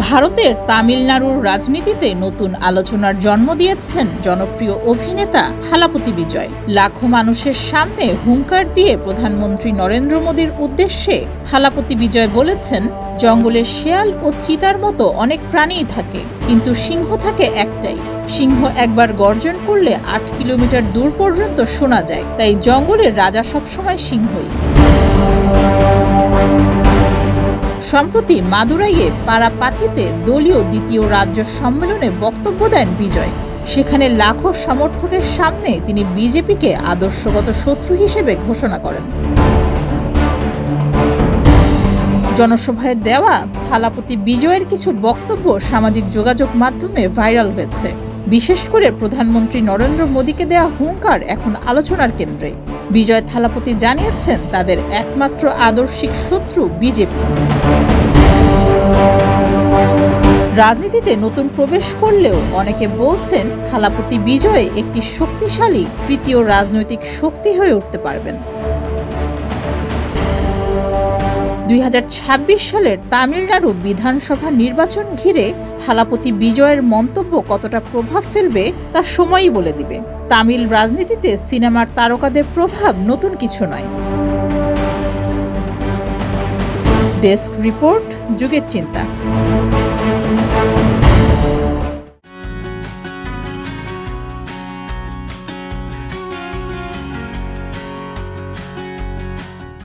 ভারতের তামিলনাড়ুর রাজনীতিতে নতুন আলোচনার জন্ম দিয়েছেন জনপ্রিয় অভিনেতা থালাপতি বিজয়। লাখো মানুষের সামনে হুঙ্কার দিয়ে প্রধানমন্ত্রী নরেন্দ্র মোদীর উদ্দেশ্যে থালাপতি বিজয় বলেছেন, জঙ্গলে শেয়াল ও চিতার মতো অনেক প্রাণীই থাকে, কিন্তু সিংহ থাকে একটাই। সিংহ একবার গর্জন করলে ৮ কিলোমিটার দূর পর্যন্ত শোনা যায়, তাই জঙ্গলের রাজা সবসময় সিংহই। সম্প্রতি মাদুরাইয়ে পাড়াপাথিতে দলীয় দ্বিতীয় রাজ্য সম্মেলনে বক্তব্য দেন বিজয়। সেখানে লাখো সমর্থকের সামনে তিনি বিজেপিকে আদর্শগত শত্রু হিসেবে ঘোষণা করেন। জনসভায় দেওয়া থালাপতি বিজয়ের কিছু বক্তব্য সামাজিক যোগাযোগ মাধ্যমে ভাইরাল হয়েছে। বিশেষ করে প্রধানমন্ত্রী নরেন্দ্র মোদীকে দেওয়া হুঙ্কার এখন আলোচনার কেন্দ্রে। বিজয় থালাপতি জানিয়েছেন, তাদের একমাত্র আদর্শিক শত্রু বিজেপি। রাজনীতিতে নতুন প্রবেশ করলেও অনেকে বলছেন, থালাপতি বিজয় একটি শক্তিশালী তৃতীয় রাজনৈতিক শক্তি হয়ে উঠতে পারবেন। ২০২৬ সালের তামিলনাড়ু বিধানসভা নির্বাচন ঘিরে থালাপতি বিজয়ের মন্তব্য কতটা প্রভাব ফেলবে তা সময়ই বলে দিবে। তামিল রাজনীতিতে সিনেমার তারকাদের প্রভাব নতুন কিছু নয়। ডেস্ক রিপোর্ট, যুগের চিন্তা।